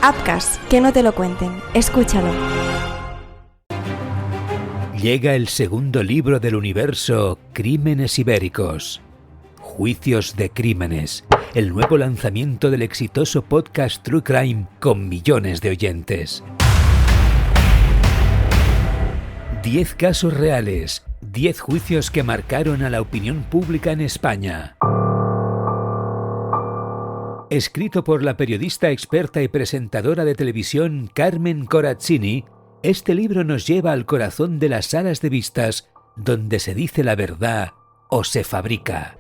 Apcas, que no te lo cuenten. Escúchalo. Llega el segundo libro del universo Crímenes Ibéricos. Juicios de crímenes. El nuevo lanzamiento del exitoso podcast True Crime con millones de oyentes. 10 casos reales. 10 juicios que marcaron a la opinión pública en España. Escrito por la periodista experta y presentadora de televisión Carmen Corazzini, este libro nos lleva al corazón de las salas de vistas, donde se dice la verdad o se fabrica.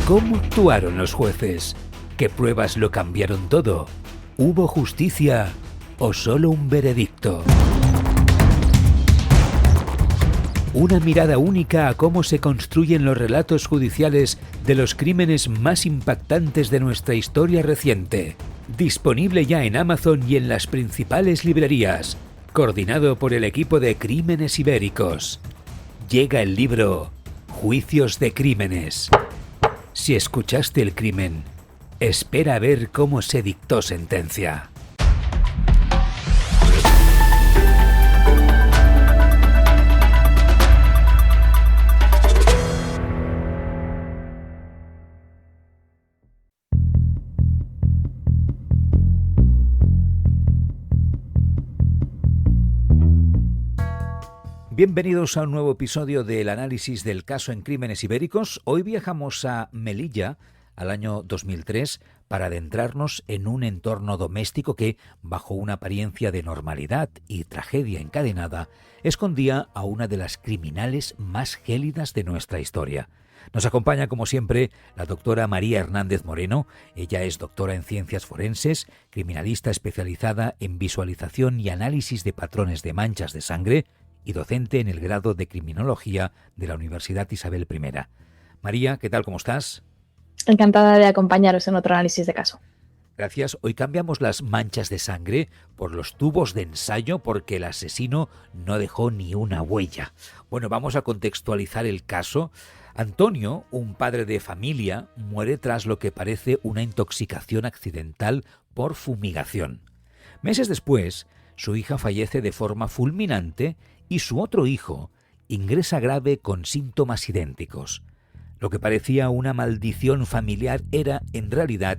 ¿Cómo actuaron los jueces? ¿Qué pruebas lo cambiaron todo? ¿Hubo justicia o solo un veredicto? Una mirada única a cómo se construyen los relatos judiciales de los crímenes más impactantes de nuestra historia reciente. Disponible ya en Amazon y en las principales librerías. Coordinado por el equipo de Crímenes Ibéricos. Llega el libro Juicios de Crímenes. Si escuchaste el crimen, espera a ver cómo se dictó sentencia. Bienvenidos a un nuevo episodio del análisis del caso en Crímenes Ibéricos. Hoy viajamos a Melilla, al año 2003, para adentrarnos en un entorno doméstico que, bajo una apariencia de normalidad y tragedia encadenada, escondía a una de las criminales más gélidas de nuestra historia. Nos acompaña, como siempre, la doctora María Hernández Moreno. Ella es doctora en Ciencias Forenses, criminalista especializada en visualización y análisis de patrones de manchas de sangre, y docente en el grado de Criminología de la Universidad Isabel I. María, ¿qué tal? ¿Cómo estás? Encantada de acompañaros en otro análisis de caso. Gracias. Hoy cambiamos las manchas de sangre por los tubos de ensayo porque el asesino no dejó ni una huella. Bueno, vamos a contextualizar el caso. Antonio, un padre de familia, muere tras lo que parece una intoxicación accidental por fumigación. Meses después, su hija fallece de forma fulminante y su otro hijo ingresa grave con síntomas idénticos. Lo que parecía una maldición familiar era, en realidad,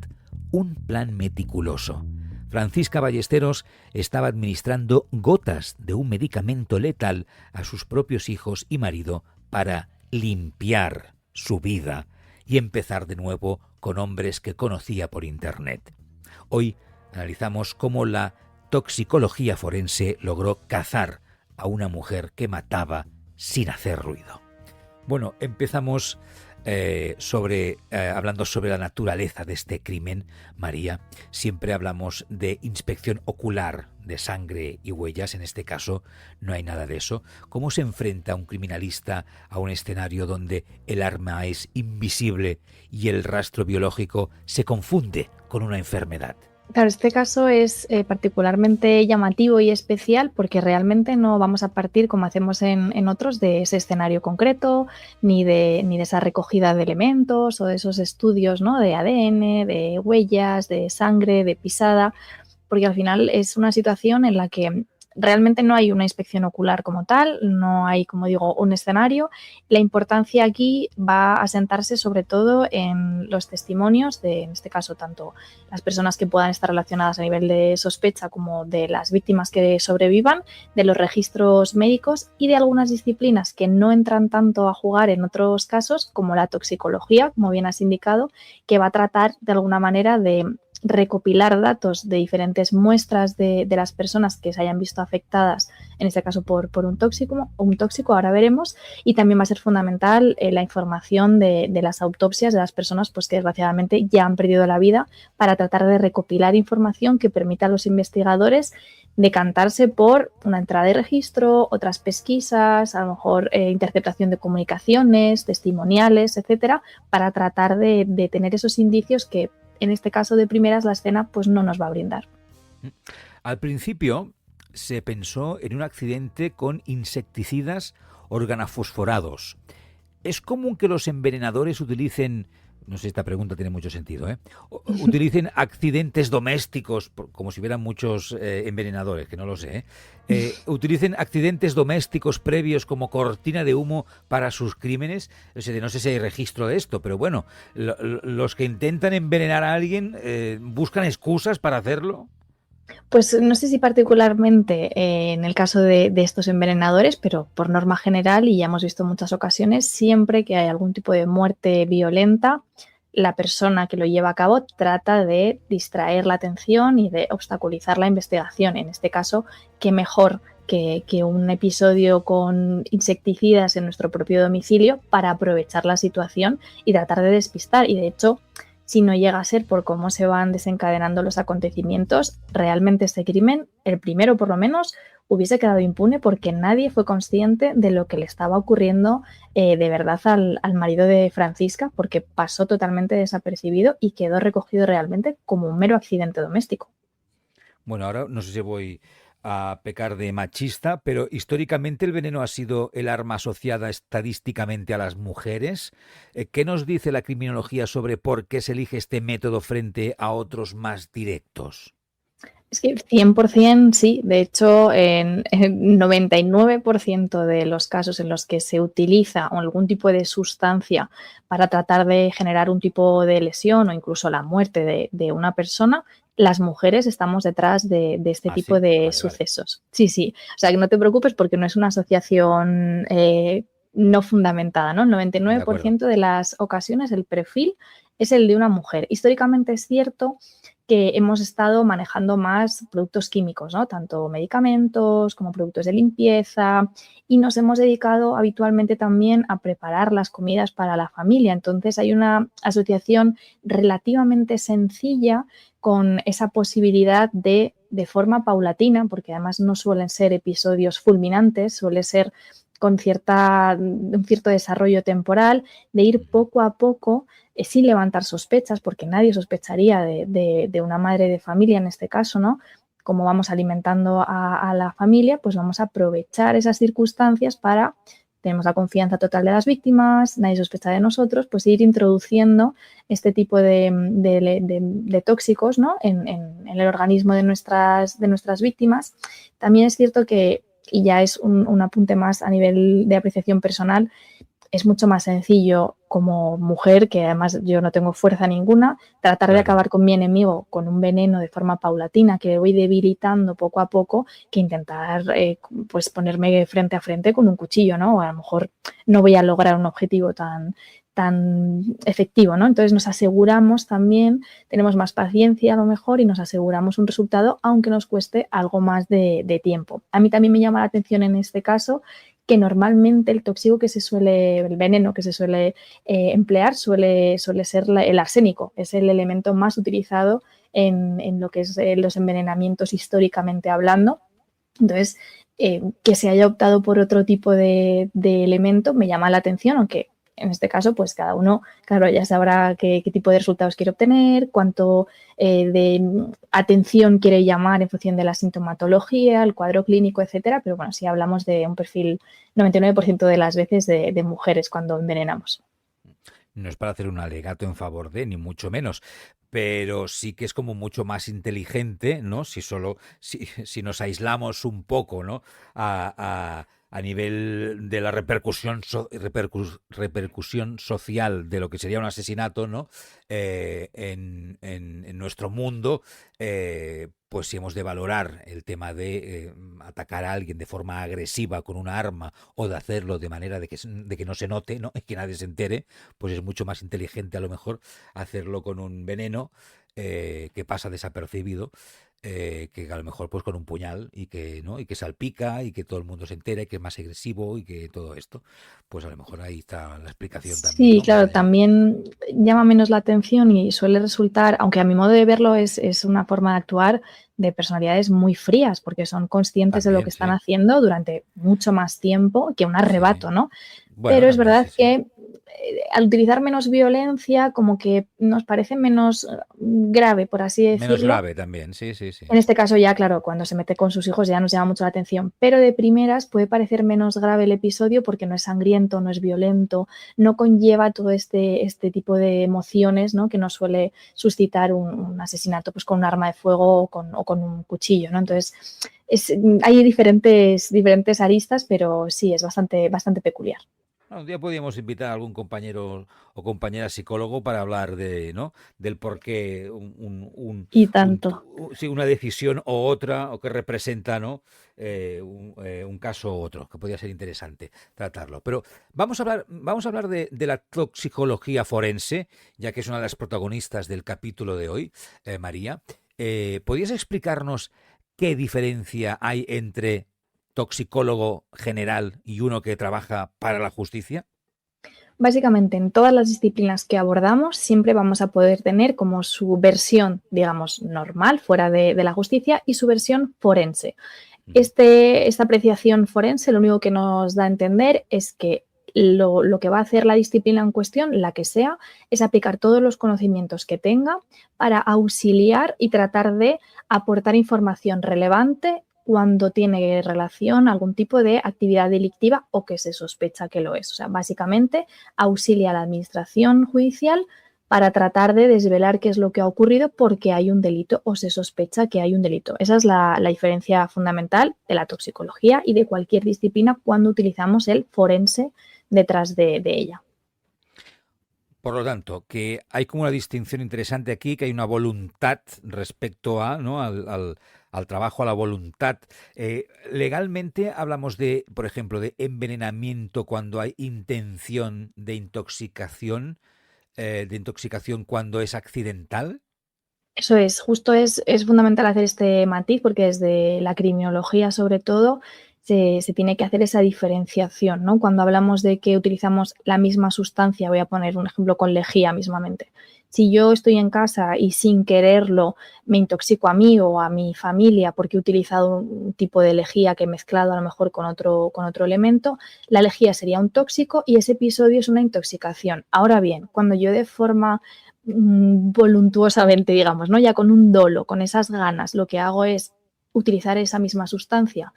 un plan meticuloso. Francisca Ballesteros estaba administrando gotas de un medicamento letal a sus propios hijos y marido para limpiar su vida y empezar de nuevo con hombres que conocía por Internet. Hoy analizamos cómo la toxicología forense logró cazar a una mujer que mataba sin hacer ruido. Bueno, empezamos hablando sobre la naturaleza de este crimen. María, siempre hablamos de inspección ocular de sangre y huellas. En este caso no hay nada de eso. ¿Cómo se enfrenta un criminalista a un escenario donde el arma es invisible y el rastro biológico se confunde con una enfermedad? Claro, este caso es particularmente llamativo y especial porque realmente no vamos a partir, como hacemos en otros, de ese escenario concreto, ni de esa recogida de elementos o de esos estudios, ¿no?, de ADN, de huellas, de sangre, de pisada, porque al final es una situación en la que realmente no hay una inspección ocular como tal, no hay, como digo, un escenario. La importancia aquí va a asentarse sobre todo en los testimonios de, en este caso, tanto las personas que puedan estar relacionadas a nivel de sospecha como de las víctimas que sobrevivan, de los registros médicos y de algunas disciplinas que no entran tanto a jugar en otros casos, como la toxicología, como bien has indicado, que va a tratar de alguna manera de recopilar datos de diferentes muestras de las personas que se hayan visto afectadas, en este caso por un tóxico, ahora veremos, y también va a ser fundamental la información de las autopsias de las personas pues, que desgraciadamente ya han perdido la vida, para tratar de recopilar información que permita a los investigadores decantarse por una entrada de registro, otras pesquisas, a lo mejor interceptación de comunicaciones, testimoniales, etcétera, para tratar de tener esos indicios que en este caso de primeras la escena pues no nos va a brindar. Al principio se pensó en un accidente con insecticidas organofosforados. ¿Es común que los envenenadores utilicen No sé si esta pregunta tiene mucho sentido, ¿eh? Utilicen accidentes domésticos, como si hubieran muchos envenenadores, que no lo sé, ¿eh? Utilicen accidentes domésticos previos como cortina de humo para sus crímenes. O sea, no sé si hay registro de esto, pero bueno, los que intentan envenenar a alguien buscan excusas para hacerlo. Pues no sé si particularmente en el caso de estos envenenadores, pero por norma general, y ya hemos visto en muchas ocasiones, siempre que hay algún tipo de muerte violenta, la persona que lo lleva a cabo trata de distraer la atención y de obstaculizar la investigación. En este caso, qué mejor que un episodio con insecticidas en nuestro propio domicilio para aprovechar la situación y tratar de despistar. Y de hecho, si no llega a ser por cómo se van desencadenando los acontecimientos, realmente este crimen, el primero por lo menos, hubiese quedado impune porque nadie fue consciente de lo que le estaba ocurriendo de verdad al marido de Francisca, porque pasó totalmente desapercibido y quedó recogido realmente como un mero accidente doméstico. Bueno, ahora no sé si voy a pecar de machista, pero históricamente el veneno ha sido el arma asociada estadísticamente a las mujeres. ¿Qué nos dice la criminología sobre por qué se elige este método frente a otros más directos? Es que 100% sí, de hecho, en 99% de los casos en los que se utiliza algún tipo de sustancia para tratar de generar un tipo de lesión o incluso la muerte de una persona, las mujeres estamos detrás de este Ah, tipo sí, de vale, vale. sucesos. Sí, sí, o sea que no te preocupes porque no es una asociación no fundamentada, ¿no? El De acuerdo. 99% de las ocasiones el perfil es el de una mujer. Históricamente es cierto que hemos estado manejando más productos químicos, ¿no? Tanto medicamentos como productos de limpieza, y nos hemos dedicado habitualmente también a preparar las comidas para la familia. Entonces hay una asociación relativamente sencilla con esa posibilidad de forma paulatina, porque además no suelen ser episodios fulminantes, suele ser con un cierto desarrollo temporal, de ir poco a poco sin levantar sospechas, porque nadie sospecharía de una madre de familia en este caso, ¿no? Como vamos alimentando a la familia, pues vamos a aprovechar esas circunstancias para, tenemos la confianza total de las víctimas, nadie sospecha de nosotros, pues ir introduciendo este tipo de tóxicos, ¿no? en el organismo de nuestras víctimas. También es cierto que, y ya es un apunte más a nivel de apreciación personal, es mucho más sencillo como mujer, que además yo no tengo fuerza ninguna, tratar de Claro. acabar con mi enemigo con un veneno de forma paulatina que le voy debilitando poco a poco, que intentar pues ponerme frente a frente con un cuchillo, ¿no? O a lo mejor no voy a lograr un objetivo tan efectivo, ¿no? Entonces nos aseguramos también, tenemos más paciencia a lo mejor y nos aseguramos un resultado, aunque nos cueste algo más de tiempo. A mí también me llama la atención en este caso que normalmente el veneno que se suele emplear suele ser el arsénico, es el elemento más utilizado en lo que es los envenenamientos históricamente hablando. Entonces, que se haya optado por otro tipo de elemento me llama la atención, aunque en este caso, pues cada uno, claro, ya sabrá qué tipo de resultados quiere obtener, cuánto de atención quiere llamar en función de la sintomatología, el cuadro clínico, etcétera. Pero bueno, si hablamos de un perfil 99% de las veces de mujeres cuando envenenamos. No es para hacer un alegato en favor de, ni mucho menos, pero sí que es como mucho más inteligente, ¿no? Si nos aislamos un poco, ¿no? A nivel de la repercusión social de lo que sería un asesinato, ¿no? En nuestro mundo, pues si hemos de valorar el tema de atacar a alguien de forma agresiva con una arma o de hacerlo de manera de que no se note, ¿no? Y que nadie se entere, pues es mucho más inteligente a lo mejor hacerlo con un veneno que pasa desapercibido, que a lo mejor pues con un puñal y que salpica y que todo el mundo se entera y que es más agresivo y que todo esto, pues a lo mejor ahí está la explicación también, Sí, ¿no? Más claro, allá. también llama menos la atención y suele resultar, aunque a mi modo de verlo es una forma de actuar de personalidades muy frías, porque son conscientes de lo que También, están sí, haciendo durante mucho más tiempo que un sí. arrebato, ¿no? Bueno, Pero es también, verdad sí, sí. que al utilizar menos violencia, como que nos parece menos grave, por así decirlo. Menos grave también, sí. En este caso ya, claro, cuando se mete con sus hijos ya nos llama mucho la atención, pero de primeras puede parecer menos grave el episodio porque no es sangriento, no es violento, no conlleva todo este tipo de emociones, ¿no?, que nos suele suscitar un asesinato pues con un arma de fuego o con un cuchillo, ¿no? Entonces, hay diferentes aristas, pero sí, es bastante peculiar. Un día podríamos invitar a algún compañero o compañera psicólogo para hablar ¿no?, del por qué Y tanto. sí, una decisión o otra, o que representa, ¿no?, un caso u otro, que podría ser interesante tratarlo. Pero vamos a hablar de la toxicología forense, ya que es una de las protagonistas del capítulo de hoy, María. ¿Podrías explicarnos qué diferencia hay entre toxicólogo general y uno que trabaja para la justicia? Básicamente, en todas las disciplinas que abordamos, siempre vamos a poder tener como su versión, digamos, normal, fuera de la justicia, y su versión forense. Esta apreciación forense lo único que nos da a entender es que lo que va a hacer la disciplina en cuestión, la que sea, es aplicar todos los conocimientos que tenga para auxiliar y tratar de aportar información relevante cuando tiene relación a algún tipo de actividad delictiva o que se sospecha que lo es. O sea, básicamente auxilia a la administración judicial para tratar de desvelar qué es lo que ha ocurrido porque hay un delito o se sospecha que hay un delito. Esa es la diferencia fundamental de la toxicología y de cualquier disciplina cuando utilizamos el forense detrás de ella. Por lo tanto, que hay como una distinción interesante aquí, que hay una voluntad respecto a, ¿no?, al trabajo, a la voluntad. Legalmente hablamos de, por ejemplo, de envenenamiento cuando hay intención de intoxicación cuando es accidental. Eso es, justo es fundamental hacer este matiz porque desde la criminología sobre todo se tiene que hacer esa diferenciación, ¿no? Cuando hablamos de que utilizamos la misma sustancia, voy a poner un ejemplo con lejía mismamente. Si yo estoy en casa y sin quererlo me intoxico a mí o a mi familia porque he utilizado un tipo de lejía que he mezclado a lo mejor con otro elemento, la lejía sería un tóxico y ese episodio es una intoxicación. Ahora bien, cuando yo de forma voluntuosamente, digamos, ¿no?, ya con un dolo, con esas ganas, lo que hago es utilizar esa misma sustancia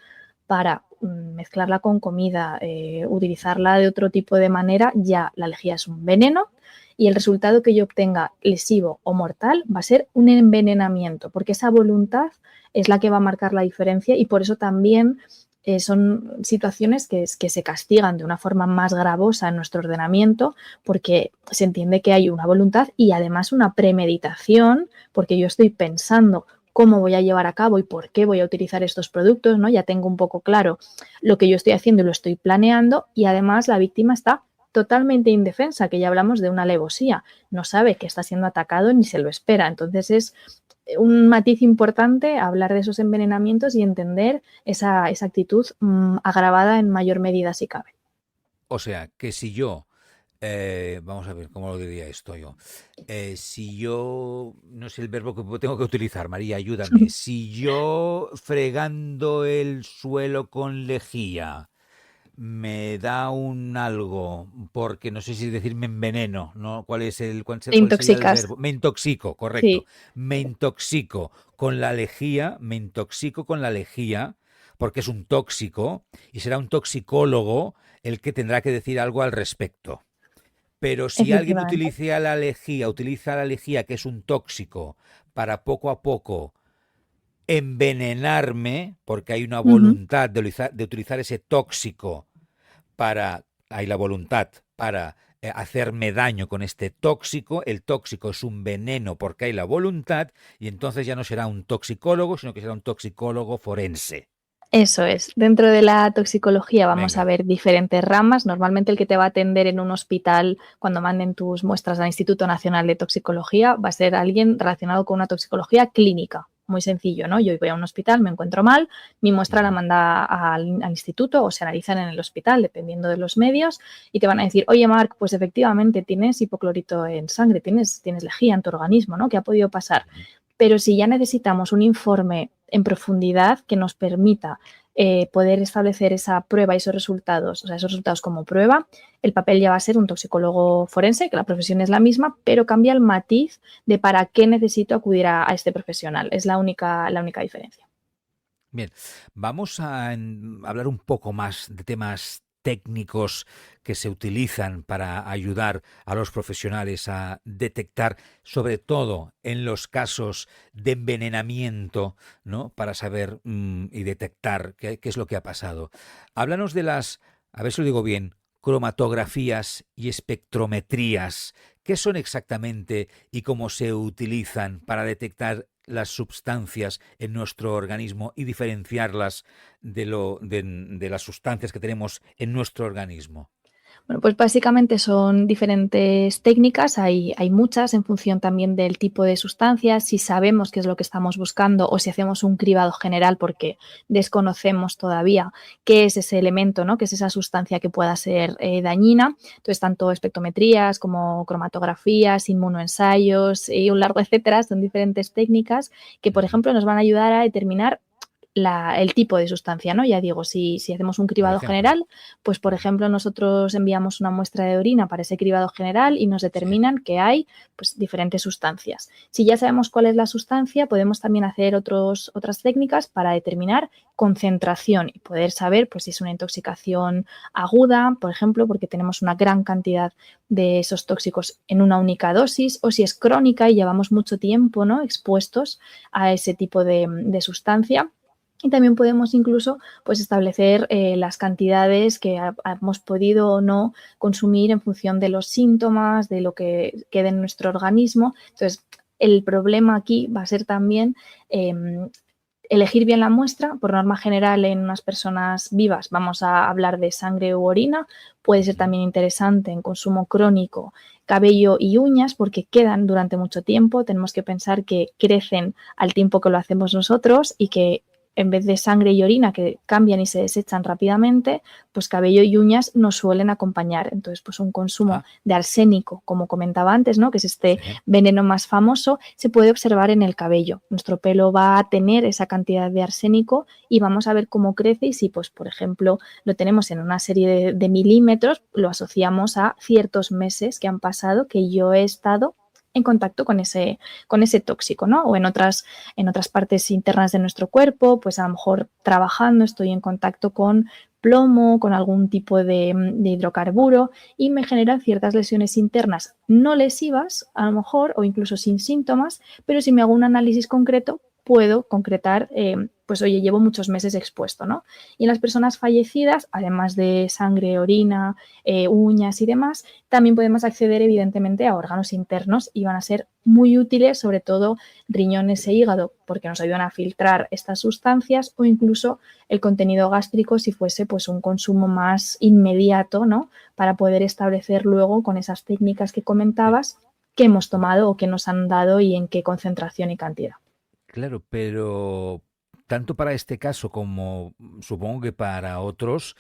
para mezclarla con comida, utilizarla de otro tipo de manera, ya la lejía es un veneno y el resultado que yo obtenga lesivo o mortal va a ser un envenenamiento, porque esa voluntad es la que va a marcar la diferencia y por eso también son situaciones que se castigan de una forma más gravosa en nuestro ordenamiento porque se entiende que hay una voluntad y además una premeditación porque yo estoy pensando cómo voy a llevar a cabo y por qué voy a utilizar estos productos, ¿no? Ya tengo un poco claro lo que yo estoy haciendo y lo estoy planeando y además la víctima está totalmente indefensa, que ya hablamos de una alevosía, no sabe que está siendo atacado ni se lo espera. Entonces es un matiz importante hablar de esos envenenamientos y entender esa actitud agravada en mayor medida si cabe. O sea, que si yo, vamos a ver cómo lo diría esto yo. Si yo, no sé el verbo que tengo que utilizar, María, ayúdame. Si yo fregando el suelo con lejía me da un algo, porque no sé si decir me enveneno, ¿no? ¿Cuál sería el verbo? Me intoxico, correcto. Sí. Me intoxico con la lejía, porque es un tóxico y será un toxicólogo el que tendrá que decir algo al respecto. Pero si alguien utiliza la lejía, que es un tóxico, para poco a poco envenenarme, porque hay una voluntad de utilizar ese tóxico hay la voluntad para hacerme daño con este tóxico, el tóxico es un veneno porque hay la voluntad y entonces ya no será un toxicólogo, sino que será un toxicólogo forense. Eso es. Dentro de la toxicología vamos a ver diferentes ramas. Normalmente el que te va a atender en un hospital cuando manden tus muestras al Instituto Nacional de Toxicología va a ser alguien relacionado con una toxicología clínica. Muy sencillo, ¿no? Yo voy a un hospital, me encuentro mal, mi muestra la manda al instituto o se analizan en el hospital, dependiendo de los medios, y te van a decir, oye, Marc, pues efectivamente tienes hipoclorito en sangre, tienes lejía en tu organismo, ¿no? ¿Qué ha podido pasar? Pero si ya necesitamos un informe en profundidad que nos permita poder establecer esa prueba y esos resultados como prueba, el papel ya va a ser un toxicólogo forense, que la profesión es la misma, pero cambia el matiz de para qué necesito acudir a este profesional. Es la única diferencia. Bien, vamos a hablar un poco más de temas técnicos que se utilizan para ayudar a los profesionales a detectar, sobre todo en los casos de envenenamiento, ¿no? Para saber y detectar qué es lo que ha pasado. Háblanos de a ver si lo digo bien, cromatografías y espectrometrías. ¿Qué son exactamente y cómo se utilizan para detectar las sustancias en nuestro organismo y diferenciarlas de las sustancias que tenemos en nuestro organismo? Bueno, pues básicamente son diferentes técnicas, hay muchas en función también del tipo de sustancias, si sabemos qué es lo que estamos buscando o si hacemos un cribado general porque desconocemos todavía qué es ese elemento, ¿no? Qué es esa sustancia que pueda ser dañina. Entonces, tanto espectrometrías como cromatografías, inmunoensayos y un largo etcétera, son diferentes técnicas que, por ejemplo, nos van a ayudar a determinar el tipo de sustancia, ¿no? Ya digo, si hacemos un Por cribado ejemplo. general, pues por ejemplo nosotros enviamos una muestra de orina para ese cribado general y nos Sí. determinan que hay pues diferentes sustancias. Si ya sabemos cuál es la sustancia, podemos también hacer otras técnicas para determinar concentración y poder saber pues si es una intoxicación aguda, por ejemplo, porque tenemos una gran cantidad de esos tóxicos en una única dosis, o si es crónica y llevamos mucho tiempo, ¿no?, expuestos a ese tipo de sustancia. Y también podemos incluso pues, establecer las cantidades que hemos podido o no consumir en función de los síntomas, de lo que quede en nuestro organismo. Entonces, el problema aquí va a ser también elegir bien la muestra. Por norma general, en unas personas vivas vamos a hablar de sangre u orina. Puede ser Ujú. también interesante en consumo crónico cabello y uñas porque quedan durante mucho tiempo. Tenemos que pensar que crecen al tiempo que lo hacemos nosotros y que en vez de sangre y orina que cambian y se desechan rápidamente, pues cabello y uñas nos suelen acompañar. Entonces, pues un consumo Ah, de arsénico, como comentaba antes, ¿no?, que es este sí. veneno más famoso, se puede observar en el cabello. Nuestro pelo va a tener esa cantidad de arsénico y vamos a ver cómo crece y si, pues, por ejemplo, lo tenemos en una serie de milímetros, lo asociamos a ciertos meses que han pasado que yo he estado en contacto con ese tóxico, ¿no? O en otras partes internas de nuestro cuerpo, pues a lo mejor trabajando estoy en contacto con plomo, con algún tipo de hidrocarburo y me generan ciertas lesiones internas no lesivas, a lo mejor, o incluso sin síntomas, pero si me hago un análisis concreto, puedo concretar, pues oye, llevo muchos meses expuesto, ¿no? Y en las personas fallecidas, además de sangre, orina, uñas y demás, también podemos acceder evidentemente a órganos internos y van a ser muy útiles, sobre todo riñones e hígado, porque nos ayudan a filtrar estas sustancias o incluso el contenido gástrico si fuese pues un consumo más inmediato, ¿no?, para poder establecer luego con esas técnicas que comentabas qué hemos tomado o qué nos han dado y en qué concentración y cantidad. Claro, pero tanto para este caso como supongo que para otros,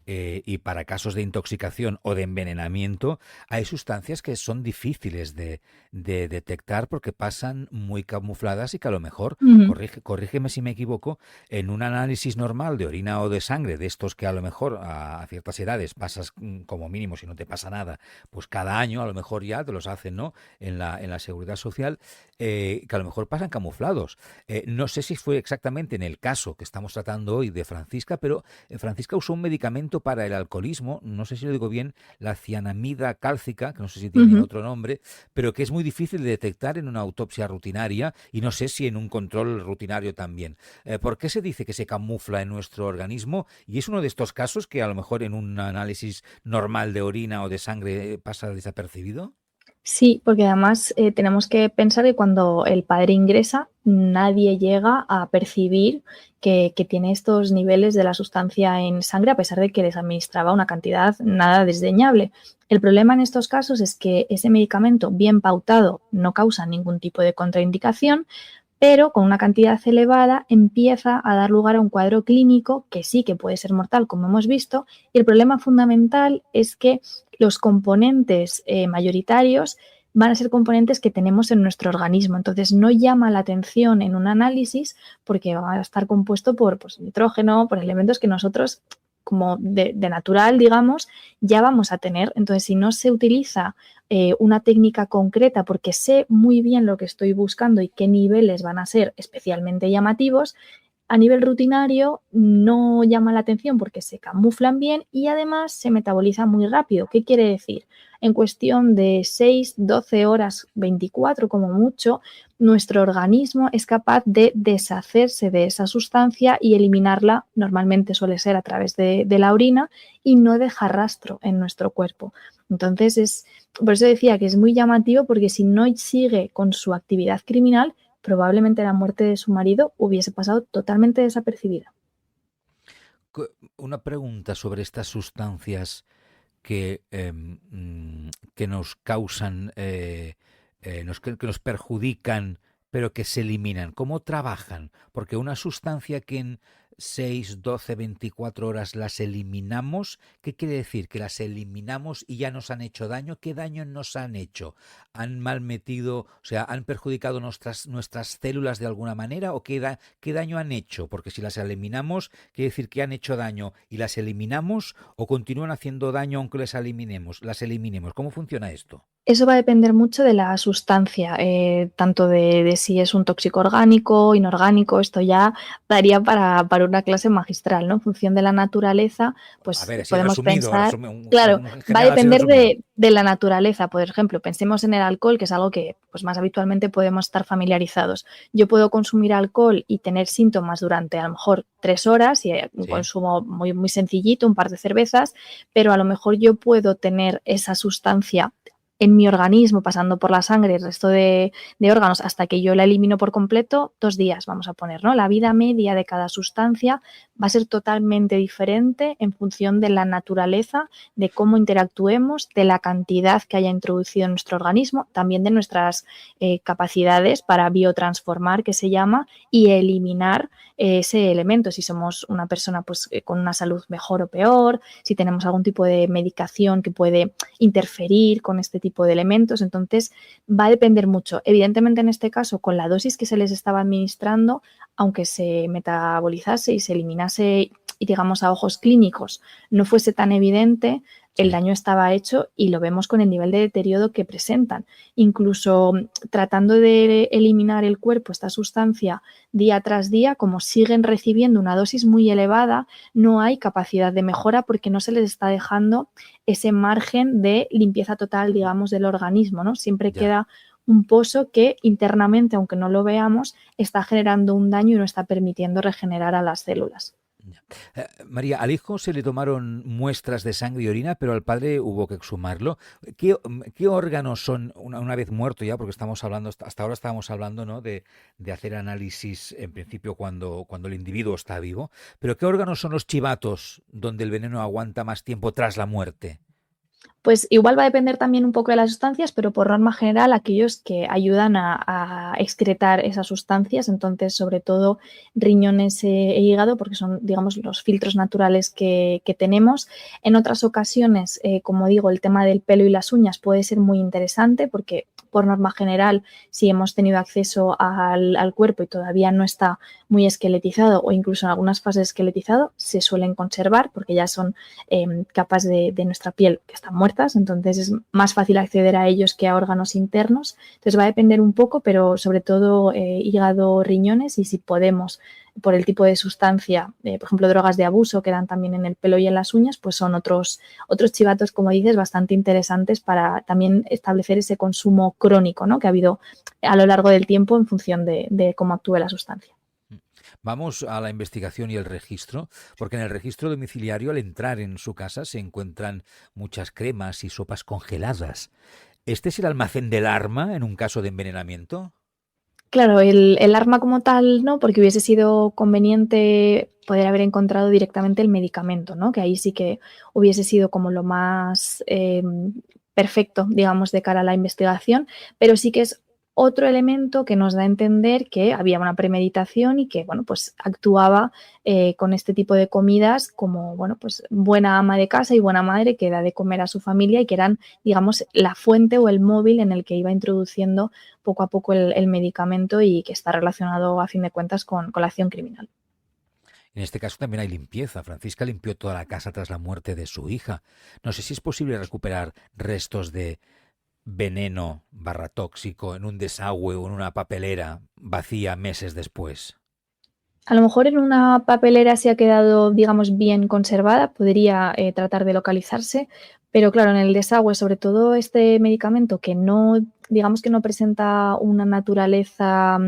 y para casos de intoxicación o de envenenamiento, hay sustancias que son difíciles de detectar porque pasan muy camufladas y que a lo mejor, Ujú. corrígeme si me equivoco, en un análisis normal de orina o de sangre, de estos que a lo mejor a ciertas edades pasas como mínimo, si no te pasa nada, pues cada año a lo mejor ya te los hacen, ¿no? En la seguridad social, que a lo mejor pasan camuflados. No sé si fue exactamente en el caso que estamos tratando hoy de Francisca, pero Francisca usó un medicamento para el alcoholismo, no sé si lo digo bien, la cianamida cálcica, que no sé si tiene Ujú. otro nombre, pero que es muy difícil de detectar en una autopsia rutinaria y no sé si en un control rutinario también. ¿Por qué se dice que se camufla en nuestro organismo? Y es uno de estos casos que a lo mejor en un análisis normal de orina o de sangre pasa desapercibido. Sí, porque además tenemos que pensar que cuando el padre ingresa, nadie llega a percibir que tiene estos niveles de la sustancia en sangre, a pesar de que les administraba una cantidad nada desdeñable. El problema en estos casos es que ese medicamento bien pautado no causa ningún tipo de contraindicación, pero con una cantidad elevada empieza a dar lugar a un cuadro clínico que sí que puede ser mortal, como hemos visto, y el problema fundamental es que los componentes mayoritarios van a ser componentes que tenemos en nuestro organismo. Entonces no llama la atención en un análisis porque va a estar compuesto por pues, nitrógeno, por elementos que nosotros como de natural, digamos, ya vamos a tener. Entonces, si no se utiliza una técnica concreta porque sé muy bien lo que estoy buscando y qué niveles van a ser especialmente llamativos, a nivel rutinario no llama la atención porque se camuflan bien y además se metaboliza muy rápido. ¿Qué quiere decir? En cuestión de 6, 12 horas, 24 como mucho, nuestro organismo es capaz de deshacerse de esa sustancia y eliminarla, normalmente suele ser a través de la orina, y no deja rastro en nuestro cuerpo. Entonces, por eso decía que es muy llamativo porque si no sigue con su actividad criminal, probablemente la muerte de su marido hubiese pasado totalmente desapercibida. Una pregunta sobre estas sustancias que nos causan, que nos perjudican, pero que se eliminan. ¿Cómo trabajan? Porque una sustancia que en 6, 12, 24 horas las eliminamos, ¿qué quiere decir? ¿Que las eliminamos y ya nos han hecho daño? ¿Qué daño nos han hecho? ¿Han mal metido, o sea, han perjudicado nuestras células de alguna manera? ¿O qué daño han hecho? Porque si las eliminamos, quiere decir que han hecho daño y las eliminamos, o continúan haciendo daño aunque las eliminemos. ¿Cómo funciona esto? Eso va a depender mucho de la sustancia, tanto de si es un tóxico orgánico, inorgánico, esto ya daría para una clase magistral, ¿no? En función de la naturaleza, A pues ver, así podemos resumido, pensar, claro, en va a general así depender resumido. de la naturaleza. Por ejemplo, pensemos en el alcohol, que es algo que pues, más habitualmente podemos estar familiarizados. Yo puedo consumir alcohol y tener síntomas durante a lo mejor 3 horas y un Sí, consumo muy, muy sencillito, un par de cervezas, pero a lo mejor yo puedo tener esa sustancia en mi organismo, pasando por la sangre, el resto de órganos, hasta que yo la elimino por completo, 2 días, vamos a poner, ¿no? La vida media de cada sustancia va a ser totalmente diferente en función de la naturaleza, de cómo interactuemos, de la cantidad que haya introducido en nuestro organismo, también de nuestras capacidades para biotransformar, que se llama, y eliminar ese elemento. Si somos una persona pues, con una salud mejor o peor, si tenemos algún tipo de medicación que puede interferir con este tipo de elementos. Entonces, va a depender mucho. Evidentemente, en este caso, con la dosis que se les estaba administrando, aunque se metabolizase y se eliminase y digamos a ojos clínicos no fuese tan evidente, el sí. daño estaba hecho y lo vemos con el nivel de deterioro que presentan. Incluso tratando de eliminar el cuerpo esta sustancia día tras día, como siguen recibiendo una dosis muy elevada, no hay capacidad de mejora porque no se les está dejando ese margen de limpieza total, digamos, del organismo, ¿no? Siempre Ya. queda un pozo que internamente, aunque no lo veamos, está generando un daño y no está permitiendo regenerar a las células. Ya. María, al hijo se le tomaron muestras de sangre y orina, pero al padre hubo que exhumarlo. ¿Qué órganos son, una vez muerto ya, porque estamos hablando, hasta ahora estábamos hablando, ¿no?, de hacer análisis en principio cuando el individuo está vivo, pero qué órganos son los chivatos donde el veneno aguanta más tiempo tras la muerte? Pues igual va a depender también un poco de las sustancias, pero por norma general aquellos que ayudan a excretar esas sustancias, entonces sobre todo riñones e hígado, porque son, digamos, los filtros naturales que tenemos. En otras ocasiones, como digo, el tema del pelo y las uñas puede ser muy interesante porque por norma general, si hemos tenido acceso al cuerpo y todavía no está muy esqueletizado o incluso en algunas fases esqueletizado, se suelen conservar porque ya son capas de nuestra piel que están muertas, entonces es más fácil acceder a ellos que a órganos internos. Entonces va a depender un poco, pero sobre todo hígado, riñones y si podemos, por el tipo de sustancia, por ejemplo, drogas de abuso que dan también en el pelo y en las uñas, pues son otros chivatos, como dices, bastante interesantes para también establecer ese consumo crónico, ¿no?, que ha habido a lo largo del tiempo en función de cómo actúe la sustancia. Vamos a la investigación y el registro, porque en el registro domiciliario, al entrar en su casa, se encuentran muchas cremas y sopas congeladas. ¿Este es el almacén del arma en un caso de envenenamiento? Claro, el arma como tal no, porque hubiese sido conveniente poder haber encontrado directamente el medicamento, ¿no? Que ahí sí que hubiese sido como lo más perfecto, digamos, de cara a la investigación, pero sí que es otro elemento que nos da a entender que había una premeditación y que, bueno, pues actuaba con este tipo de comidas como, bueno, pues buena ama de casa y buena madre que da de comer a su familia y que eran, digamos, la fuente o el móvil en el que iba introduciendo poco a poco el medicamento y que está relacionado, a fin de cuentas, con la acción criminal. En este caso también hay limpieza. Francisca limpió toda la casa tras la muerte de su hija. No sé si es posible recuperar restos de veneno barra tóxico en un desagüe o en una papelera vacía meses después. A lo mejor en una papelera se ha quedado, digamos, bien conservada, podría tratar de localizarse, pero claro, en el desagüe, sobre todo este medicamento que no, digamos que no presenta una naturaleza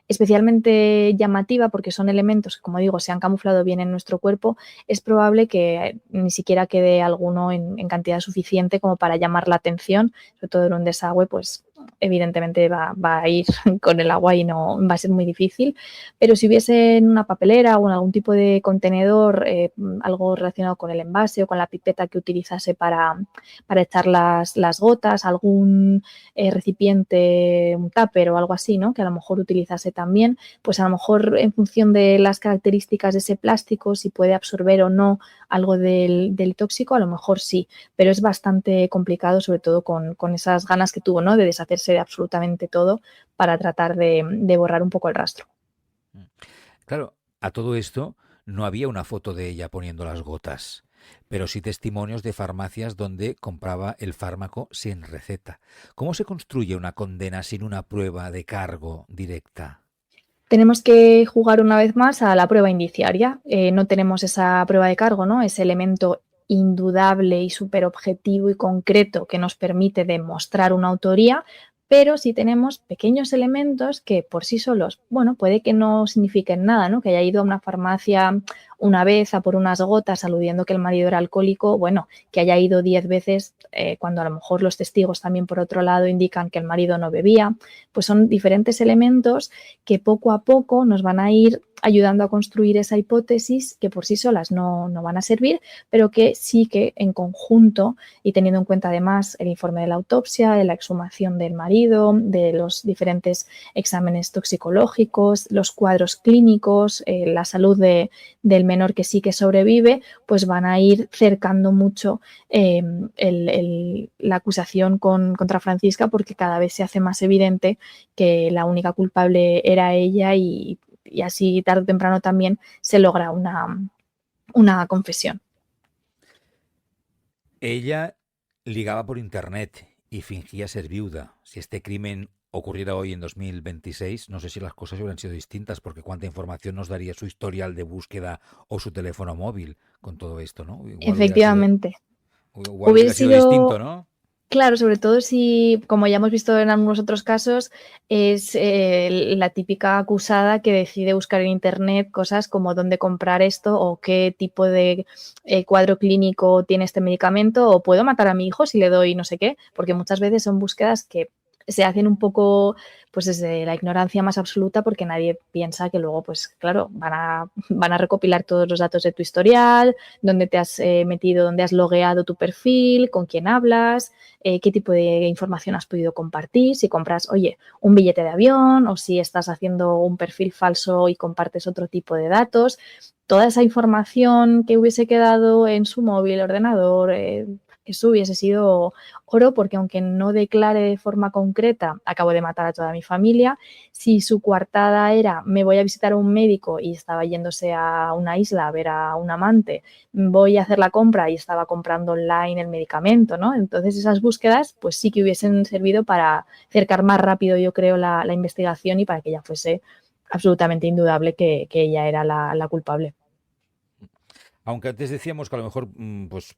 especialmente llamativa, porque son elementos que, como digo, se han camuflado bien en nuestro cuerpo, es probable que ni siquiera quede alguno en cantidad suficiente como para llamar la atención, sobre todo en un desagüe, pues evidentemente va a ir con el agua y no va a ser muy difícil. Pero si hubiese en una papelera o en algún tipo de contenedor algo relacionado con el envase o con la pipeta que utilizase para echar las gotas, algún recipiente, un tupper o algo así, ¿no? Que a lo mejor utilizase también, pues a lo mejor en función de las características de ese plástico, si puede absorber o no algo del tóxico, a lo mejor sí, pero es bastante complicado, sobre todo con esas ganas que tuvo, ¿no? De deshacerse de absolutamente todo para tratar de borrar un poco el rastro. Claro, a todo esto no había una foto de ella poniendo las gotas, pero sí testimonios de farmacias donde compraba el fármaco sin receta. ¿Cómo se construye una condena sin una prueba de cargo directa? Tenemos que jugar una vez más a la prueba indiciaria. No tenemos esa prueba de cargo, ¿no? Ese elemento indudable y súper objetivo y concreto que nos permite demostrar una autoría, pero sí tenemos pequeños elementos que por sí solos, bueno, puede que no signifiquen nada, ¿no? Que haya ido a una farmacia una vez a por unas gotas aludiendo que el marido era alcohólico, bueno, que haya ido 10 veces cuando a lo mejor los testigos también por otro lado indican que el marido no bebía, pues son diferentes elementos que poco a poco nos van a ir ayudando a construir esa hipótesis que por sí solas no van a servir, pero que sí que en conjunto y teniendo en cuenta además el informe de la autopsia, de la exhumación del marido, de los diferentes exámenes toxicológicos, los cuadros clínicos, la salud del menor que sí que sobrevive, pues van a ir cercando mucho la acusación contra Francisca porque cada vez se hace más evidente que la única culpable era ella y así tarde o temprano también se logra una confesión. Ella ligaba por internet y fingía ser viuda. Si este crimen ocurriera hoy en 2026, no sé si las cosas hubieran sido distintas, porque cuánta información nos daría su historial de búsqueda o su teléfono móvil con todo esto, ¿no? Efectivamente. Igual Hubiese hubiera sido distinto, sido, ¿no? claro, sobre todo si, como ya hemos visto en algunos otros casos, es la típica acusada que decide buscar en internet cosas como dónde comprar esto o qué tipo de cuadro clínico tiene este medicamento o puedo matar a mi hijo si le doy no sé qué, porque muchas veces son búsquedas que se hacen un poco pues desde la ignorancia más absoluta porque nadie piensa que luego pues claro van a recopilar todos los datos de tu historial, dónde te has metido, dónde has logueado tu perfil, con quién hablas, qué tipo de información has podido compartir, si compras, oye, un billete de avión o si estás haciendo un perfil falso y compartes otro tipo de datos. Toda esa información que hubiese quedado en su móvil, ordenador, eso hubiese sido oro porque aunque no declare de forma concreta, acabo de matar a toda mi familia, si su coartada era me voy a visitar a un médico y estaba yéndose a una isla a ver a un amante, voy a hacer la compra y estaba comprando online el medicamento, ¿no? Entonces esas búsquedas pues sí que hubiesen servido para acercar más rápido, yo creo, la investigación y para que ya fuese absolutamente indudable que ella era la culpable. Aunque antes decíamos que a lo mejor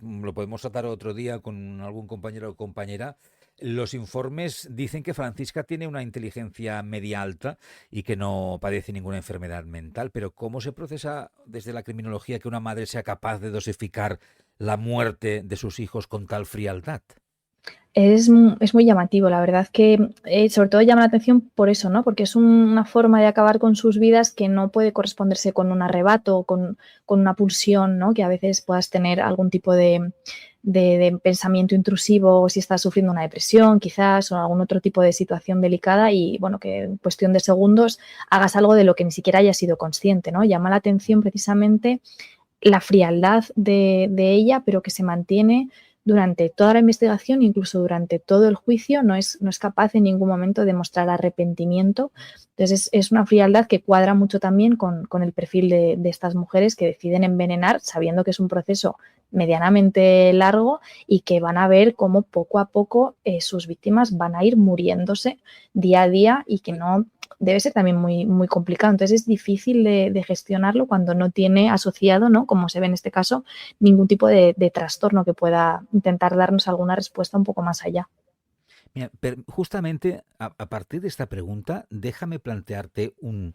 lo podemos tratar otro día con algún compañero o compañera, los informes dicen que Francisca tiene una inteligencia media alta y que no padece ninguna enfermedad mental, pero ¿cómo se procesa desde la criminología que una madre sea capaz de dosificar la muerte de sus hijos con tal frialdad? Es muy llamativo, la verdad que sobre todo llama la atención por eso, ¿no? Porque es una forma de acabar con sus vidas que no puede corresponderse con un arrebato o con una pulsión, ¿no? Que a veces puedas tener algún tipo de pensamiento intrusivo o si estás sufriendo una depresión quizás o algún otro tipo de situación delicada y, bueno, que en cuestión de segundos hagas algo de lo que ni siquiera hayas sido consciente, ¿no? Llama la atención precisamente la frialdad de ella, pero que se mantiene durante toda la investigación, incluso durante todo el juicio, no es capaz en ningún momento de mostrar arrepentimiento. Entonces, es una frialdad que cuadra mucho también con el perfil de estas mujeres que deciden envenenar sabiendo que es un proceso medianamente largo y que van a ver cómo poco a poco sus víctimas van a ir muriéndose día a día y que no debe ser también muy, muy complicado. Entonces es difícil de gestionarlo cuando no tiene asociado, ¿no? Como se ve en este caso, ningún tipo de trastorno que pueda intentar darnos alguna respuesta un poco más allá. Mira, justamente a partir de esta pregunta, déjame plantearte un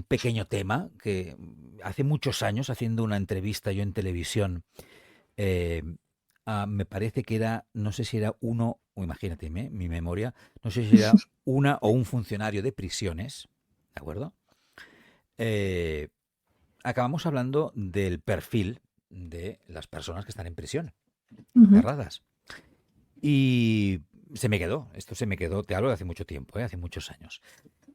pequeño tema que hace muchos años, haciendo una entrevista yo en televisión, eh, me parece que era, no sé si era uno, o imagínate mi memoria, no sé si era una o un funcionario de prisiones, ¿de acuerdo? Eh, Acabamos hablando del perfil de las personas que están en prisión, Ujú, cerradas. Y esto se me quedó, te hablo de hace mucho tiempo, hace muchos años.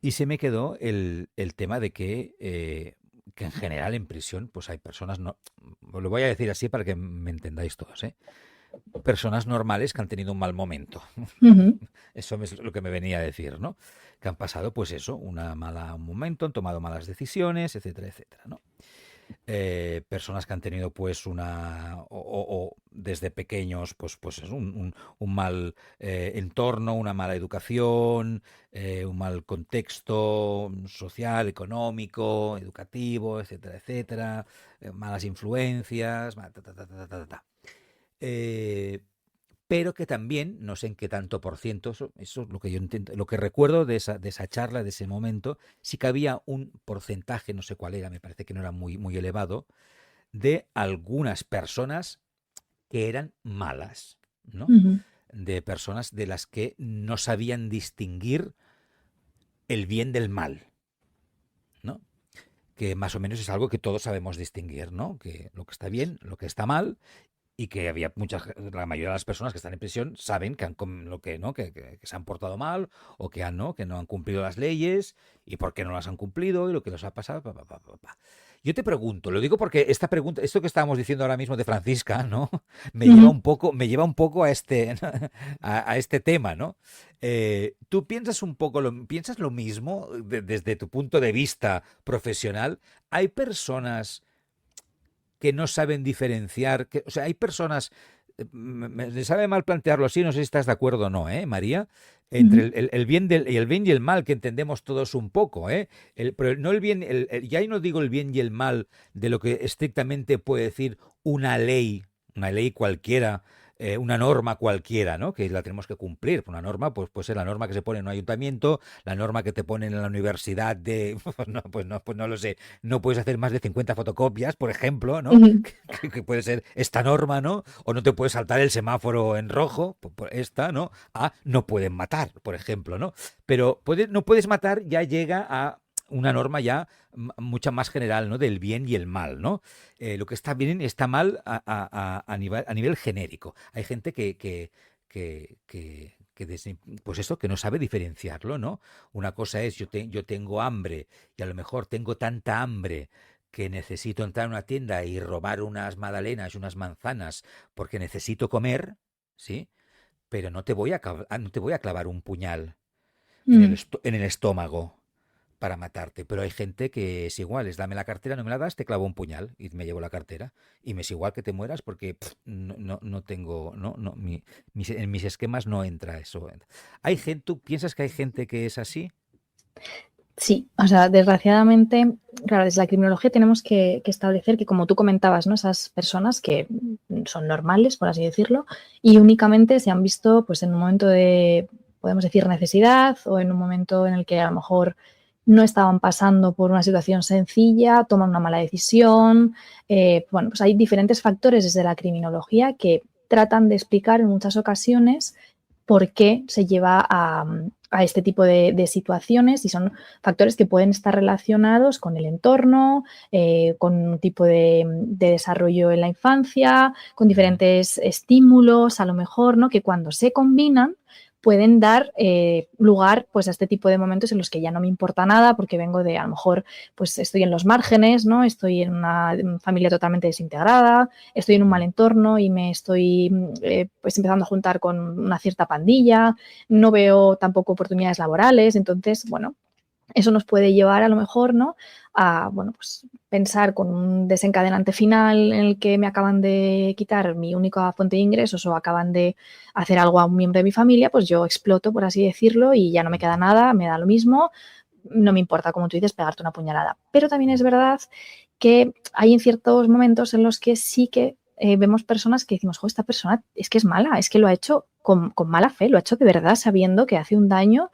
Y se me quedó el tema de que en general en prisión pues hay personas, no, lo voy a decir así para que me entendáis todos, personas normales que han tenido un mal momento. ujú, Eso es lo que me venía a decir, ¿no? Que han pasado pues eso, un momento, han tomado malas decisiones, etcétera, etcétera, ¿no? Personas que han tenido pues o desde pequeños pues es un mal entorno, una mala educación, un mal contexto social, económico, educativo, etcétera, etcétera, malas influencias, Eh, pero que también, no sé en qué tanto por ciento, eso es lo que yo entiendo, lo que recuerdo de esa charla, de ese momento, sí que había un porcentaje, no sé cuál era, me parece que no era muy, muy elevado, de algunas personas que eran malas, ¿no? ujú. De personas de las que no sabían distinguir el bien del mal, ¿no? Que más o menos es algo que todos sabemos distinguir, ¿no? Que lo que está bien, lo que está mal, y que había la mayoría de las personas que están en prisión saben que han lo que no, que se han portado mal o que no han cumplido las leyes y por qué no las han cumplido y lo que les ha pasado. Yo te pregunto, lo digo porque esta pregunta, esto que estábamos diciendo ahora mismo de Francisca, ¿no? Ujú. Me lleva un poco a este, a este tema, ¿no? ¿Tú piensas un poco, piensas lo mismo desde tu punto de vista profesional? ¿Hay personas que no saben diferenciar, o sea, hay personas, me sabe mal plantearlo así, no sé si estás de acuerdo o no, María, entre Ujú. el bien y el mal, que entendemos todos un poco, pero no el bien, ya ahí no digo el bien y el mal de lo que estrictamente puede decir una ley cualquiera, una norma cualquiera, ¿no? Que la tenemos que cumplir. Una norma, pues puede ser la norma que se pone en un ayuntamiento, la norma que te ponen en la universidad de, pues no lo sé, no puedes hacer más de 50 fotocopias, por ejemplo, ¿no? Ujú. Que puede ser esta norma, ¿no? O no te puedes saltar el semáforo en rojo, por esta, ¿no? No pueden matar, por ejemplo, ¿no? Pero no puedes matar ya llega a una norma ya mucha más general, ¿no? Del bien y el mal, ¿no? Lo que está bien y está mal a nivel genérico. Hay gente pues eso, que no sabe diferenciarlo, ¿no? Una cosa es, yo tengo hambre y a lo mejor tengo tanta hambre que necesito entrar a una tienda y robar unas magdalenas y unas manzanas porque necesito comer, ¿sí? Pero no te voy a clavar un puñal Mm. en el estómago para matarte. Pero hay gente que es igual, es dame la cartera, no me la das, te clavo un puñal y me llevo la cartera. Y me es igual que te mueras porque no tengo, en mis esquemas no entra eso. Hay gente, ¿tú piensas que hay gente que es así? Sí, o sea, desgraciadamente, claro, desde la criminología tenemos que establecer que, como tú comentabas, ¿no? Esas personas que son normales, por así decirlo, y únicamente se han visto pues, en un momento de, podemos decir, necesidad o en un momento en el que a lo mejor no estaban pasando por una situación sencilla, toman una mala decisión. Bueno, pues hay diferentes factores desde la criminología que tratan de explicar en muchas ocasiones por qué se lleva a este tipo de situaciones, y son factores que pueden estar relacionados con el entorno, con un tipo de desarrollo en la infancia, con diferentes estímulos, a lo mejor, ¿no? Que cuando se combinan pueden dar lugar, pues, a este tipo de momentos en los que ya no me importa nada porque vengo de, a lo mejor, pues estoy en los márgenes, ¿no? Estoy en una familia totalmente desintegrada, estoy en un mal entorno y me estoy pues empezando a juntar con una cierta pandilla, no veo tampoco oportunidades laborales. Entonces, bueno, eso nos puede llevar a lo mejor, ¿no? A, bueno, pues pensar con un desencadenante final en el que me acaban de quitar mi única fuente de ingresos o acaban de hacer algo a un miembro de mi familia, pues yo exploto, por así decirlo, y ya no me queda nada, me da lo mismo, no me importa, como tú dices, pegarte una puñalada. Pero también es verdad que hay en ciertos momentos en los que sí que vemos personas que decimos, esta persona es que es mala, es que lo ha hecho con mala fe, lo ha hecho de verdad sabiendo que hace un daño.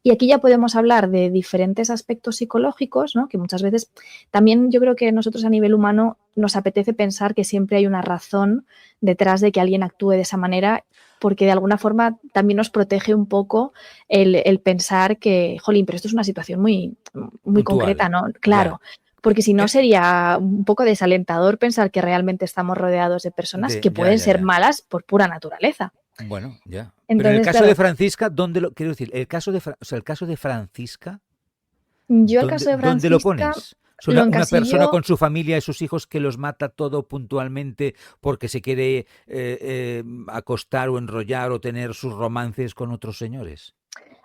Y aquí ya podemos hablar de diferentes aspectos psicológicos, ¿no? Que muchas veces también yo creo que nosotros a nivel humano nos apetece pensar que siempre hay una razón detrás de que alguien actúe de esa manera, porque de alguna forma también nos protege un poco el pensar que, jolín, pero esto es una situación muy, muy concreta, ¿no? Claro. Ya. Porque si no sería un poco desalentador pensar que realmente estamos rodeados de personas que pueden ser malas por pura naturaleza. Bueno, ya. Pero en el Entonces, caso claro, de Francisca, quiero decir, el caso el caso de Francisca, yo el caso de ¿dónde lo Francisca pones? ¿Es lo una persona encasillo. con su familia y sus hijos que los mata todo puntualmente porque se quiere acostar o enrollar o tener sus romances con otros señores?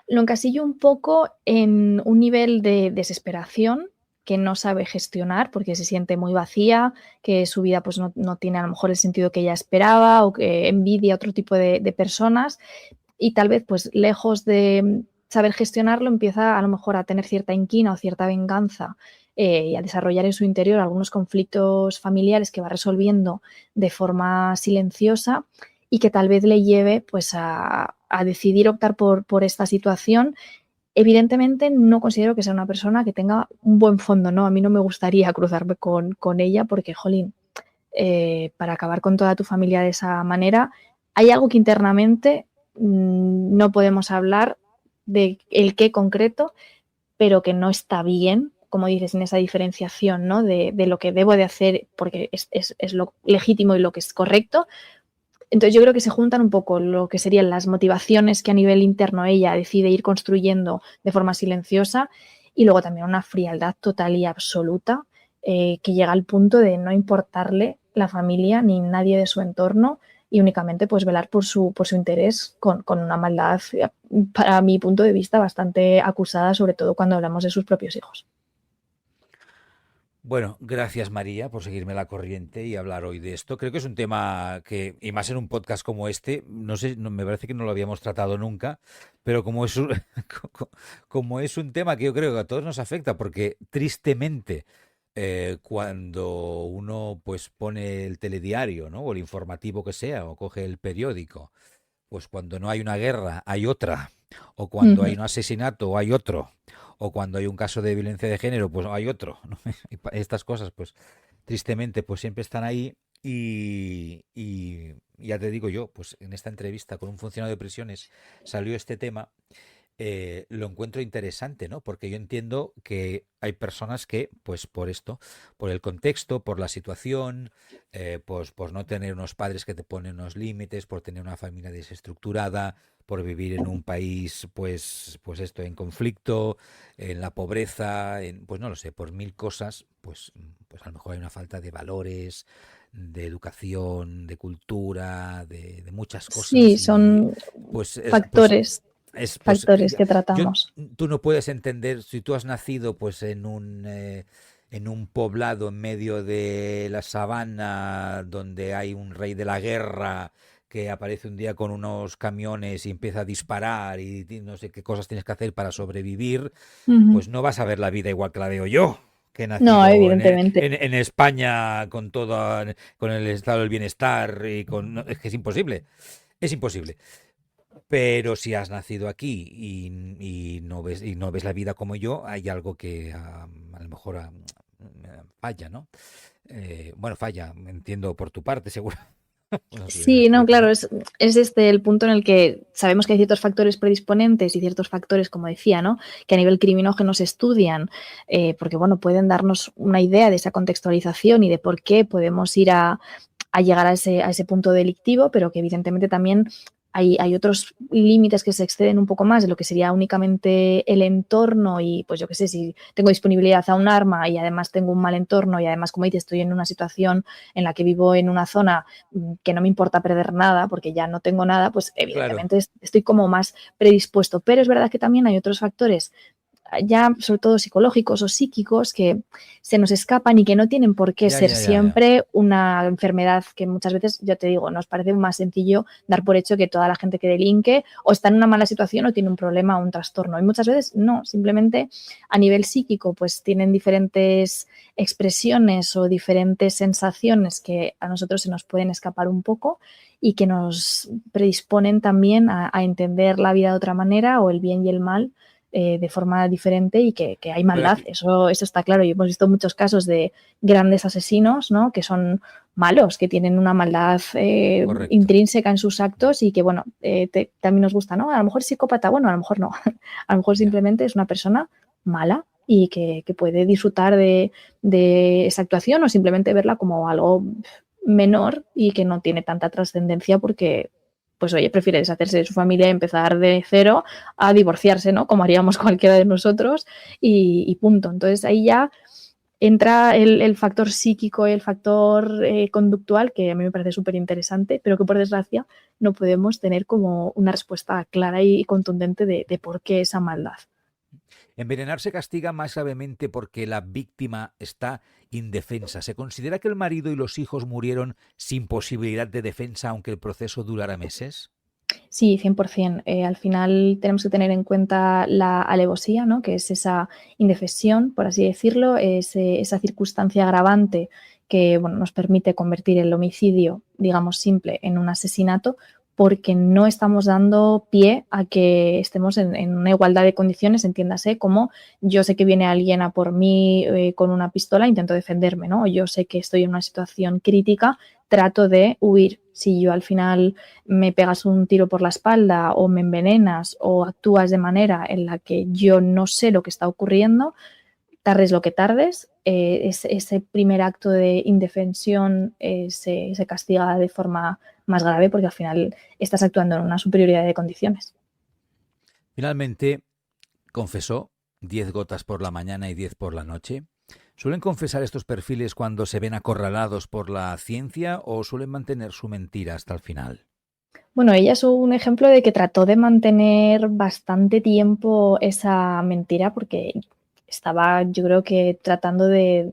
Lo encasillo un poco en un nivel de desesperación que no sabe gestionar porque se siente muy vacía, que su vida pues no tiene a lo mejor el sentido que ella esperaba, o que envidia a otro tipo de personas, y tal vez pues lejos de saber gestionarlo empieza a lo mejor a tener cierta inquina o cierta venganza, y a desarrollar en su interior algunos conflictos familiares que va resolviendo de forma silenciosa, y que tal vez le lleve pues a decidir optar por esta situación. Evidentemente no considero que sea una persona que tenga un buen fondo, ¿no? A mí no me gustaría cruzarme con ella porque, jolín, para acabar con toda tu familia de esa manera, hay algo que internamente no podemos hablar de el qué concreto, pero que no está bien, como dices, en esa diferenciación, ¿no? De lo que debo de hacer porque es lo legítimo y lo que es correcto. Entonces yo creo que se juntan un poco lo que serían las motivaciones que a nivel interno ella decide ir construyendo de forma silenciosa, y luego también una frialdad total y absoluta, que llega al punto de no importarle la familia ni nadie de su entorno, y únicamente pues velar por su interés con una maldad, para mi punto de vista, bastante acusada, sobre todo cuando hablamos de sus propios hijos. Bueno, gracias María por seguirme la corriente y hablar hoy de esto. Creo que es un tema que, y más en un podcast como este, no sé, me parece que no lo habíamos tratado nunca, pero como es un, como es un tema que yo creo que a todos nos afecta, porque tristemente cuando uno pues pone el telediario, ¿no? O el informativo que sea, o coge el periódico, pues cuando no hay una guerra hay otra, o cuando hay un asesinato hay otro, o cuando hay un caso de violencia de género pues hay otro, ¿no? Y estas cosas pues tristemente pues siempre están ahí, y ya te digo yo, pues en esta entrevista con un funcionario de prisiones salió este tema. Lo encuentro interesante, ¿no? Porque yo entiendo que hay personas que, pues por esto, por el contexto, por la situación, pues por no tener unos padres que te ponen unos límites, por tener una familia desestructurada, por vivir en un país, pues esto, en conflicto, en la pobreza, pues no lo sé, por mil cosas, pues a lo mejor hay una falta de valores, de educación, de cultura, de muchas Sí, cosas, y son pues factores, pues factores que tratamos. tú no puedes entender si tú has nacido pues en un poblado en medio de la sabana donde hay un rey de la guerra que aparece un día con unos camiones y empieza a disparar y no sé qué cosas tienes que hacer para sobrevivir, Ujú. pues no vas a ver la vida igual que la veo yo, que he No, nacido evidentemente. en España con todo, con el estado del bienestar y con, no, es que es imposible. Pero si has nacido aquí y no ves la vida como yo, hay algo que a lo mejor falla, ¿no? Bueno, falla, entiendo por tu parte, seguro. Sí, no, claro, es este el punto en el que sabemos que hay ciertos factores predisponentes y ciertos factores, como decía, ¿no? Que a nivel criminógeno se estudian, porque bueno, pueden darnos una idea de esa contextualización y de por qué podemos ir a llegar a ese punto delictivo, pero que evidentemente también hay otros límites que se exceden un poco más de lo que sería únicamente el entorno y pues yo qué sé, si tengo disponibilidad a un arma y además tengo un mal entorno y además, como dices, estoy en una situación en la que vivo en una zona que no me importa perder nada porque ya no tengo nada, pues Claro, evidentemente estoy como más predispuesto. Pero es verdad que también hay otros factores ya sobre todo psicológicos o psíquicos que se nos escapan y que no tienen por qué ya, ser ya, ya, ya. siempre una enfermedad que muchas veces, ya te digo, nos parece más sencillo dar por hecho que toda la gente que delinque o está en una mala situación o tiene un problema o un trastorno. Y muchas veces no, simplemente a nivel psíquico pues tienen diferentes expresiones o diferentes sensaciones que a nosotros se nos pueden escapar un poco y que nos predisponen también a entender la vida de otra manera o el bien y el mal de forma diferente y que hay Pero maldad, aquí, eso está claro. Y hemos visto muchos casos de grandes asesinos, ¿no? Que son malos, que tienen una maldad correcto. intrínseca en sus actos y que, bueno, también nos gusta, ¿no? A lo mejor es psicópata, bueno, a lo mejor no. A lo mejor Ya. simplemente es una persona mala y que puede disfrutar de esa actuación o simplemente verla como algo menor y que no tiene tanta trascendencia porque, pues oye, prefiere deshacerse de su familia y empezar de cero a divorciarse, ¿no? Como haríamos cualquiera de nosotros y punto. Entonces ahí ya entra el factor psíquico y el factor conductual, que a mí me parece súper interesante, pero que por desgracia no podemos tener como una respuesta clara y contundente de por qué esa maldad. Envenenar se castiga más gravemente porque la víctima está indefensa. ¿Se considera que el marido y los hijos murieron sin posibilidad de defensa aunque el proceso durara meses? Sí, 100%. Al final tenemos que tener en cuenta la alevosía, ¿no? Que es esa indefensión, por así decirlo, esa circunstancia agravante que bueno, nos permite convertir el homicidio, digamos, simple en un asesinato, porque no estamos dando pie a que estemos en una igualdad de condiciones, entiéndase, como yo sé que viene alguien a por mí con una pistola, intento defenderme, ¿no? O yo sé que estoy en una situación crítica, trato de huir. Si yo al final me pegas un tiro por la espalda o me envenenas o actúas de manera en la que yo no sé lo que está ocurriendo, tardes lo que tardes, ese primer acto de indefensión se castiga de forma más grave porque al final estás actuando en una superioridad de condiciones. Finalmente, confesó 10 gotas por la mañana y 10 por la noche. ¿Suelen confesar estos perfiles cuando se ven acorralados por la ciencia o suelen mantener su mentira hasta el final? Bueno, ella es un ejemplo de que trató de mantener bastante tiempo esa mentira porque estaba, yo creo que tratando de,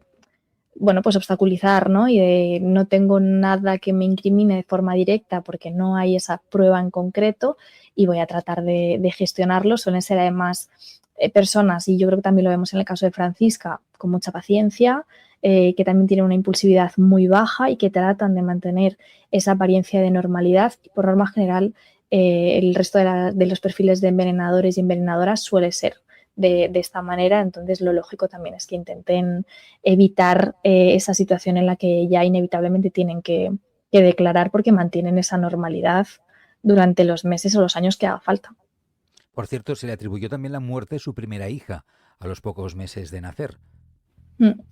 bueno, pues obstaculizar, ¿no? Y de no tengo nada que me incrimine de forma directa porque no hay esa prueba en concreto y voy a tratar de gestionarlo. Suelen ser además personas, y yo creo que también lo vemos en el caso de Francisca, con mucha paciencia, que también tienen una impulsividad muy baja y que tratan de mantener esa apariencia de normalidad. Y por norma general, el resto de los perfiles de envenenadores y envenenadoras suele ser de esta manera. Entonces, lo lógico también es que intenten evitar esa situación en la que ya inevitablemente tienen que declarar porque mantienen esa normalidad durante los meses o los años que haga falta. Por cierto, se le atribuyó también la muerte de su primera hija a los pocos meses de nacer.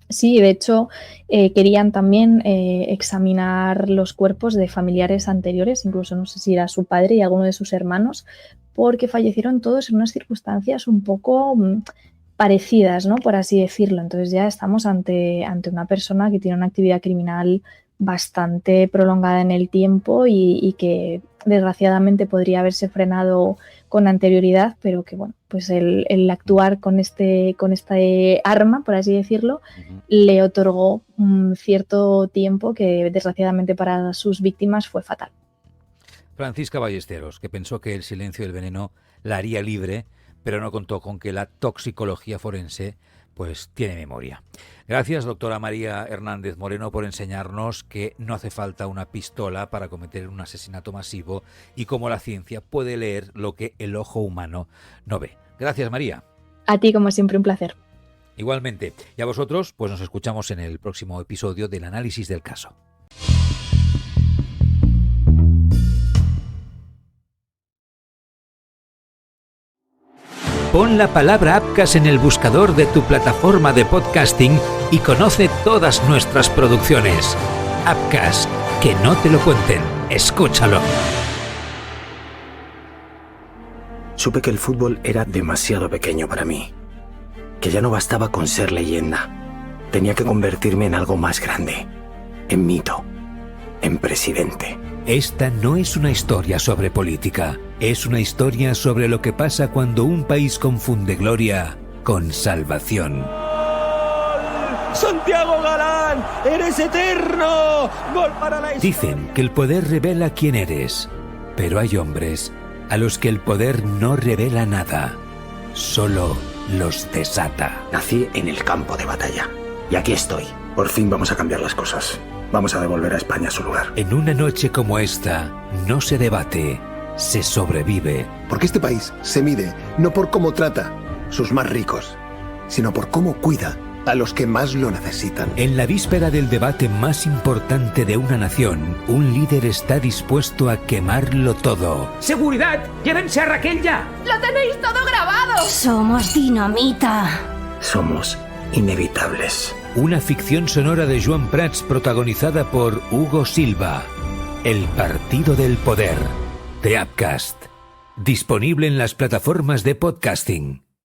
Sí, de hecho, querían también examinar los cuerpos de familiares anteriores, incluso no sé si era su padre y alguno de sus hermanos, porque fallecieron todos en unas circunstancias un poco parecidas, ¿no? Por así decirlo. Entonces ya estamos ante una persona que tiene una actividad criminal bastante prolongada en el tiempo y que desgraciadamente podría haberse frenado con anterioridad, pero que bueno, pues el actuar con este arma, por así decirlo, Ujú. le otorgó un cierto tiempo que desgraciadamente para sus víctimas fue fatal. Francisca Ballesteros, que pensó que el silencio del veneno la haría libre, pero no contó con que la toxicología forense pues tiene memoria. Gracias, doctora María Hernández Moreno, por enseñarnos que no hace falta una pistola para cometer un asesinato masivo y cómo la ciencia puede leer lo que el ojo humano no ve. Gracias, María. A ti, como siempre, un placer. Igualmente. Y a vosotros, pues nos escuchamos en el próximo episodio del análisis del caso. Pon la palabra Appcast en el buscador de tu plataforma de podcasting y conoce todas nuestras producciones. Appcast, que no te lo cuenten, escúchalo. Supe que el fútbol era demasiado pequeño para mí, que ya no bastaba con ser leyenda. Tenía que convertirme en algo más grande, en mito, en presidente. Esta no es una historia sobre política, es una historia sobre lo que pasa cuando un país confunde gloria con salvación. ¡Santiago Galán! ¡Eres eterno! ¡Gol para la... Dicen que el poder revela quién eres, pero hay hombres a los que el poder no revela nada, solo los desata. Nací en el campo de batalla y aquí estoy. Por fin vamos a cambiar las cosas. Vamos a devolver a España su lugar. En una noche como esta, no se debate, se sobrevive. Porque este país se mide no por cómo trata sus más ricos, sino por cómo cuida a los que más lo necesitan. En la víspera del debate más importante de una nación, un líder está dispuesto a quemarlo todo. ¡Seguridad! ¡Llévense a Raquel ya! ¡Lo tenéis todo grabado! Somos dinamita. Somos inevitables. Una ficción sonora de Joan Prats protagonizada por Hugo Silva. El Partido del Poder, de Appcast. Disponible en las plataformas de podcasting.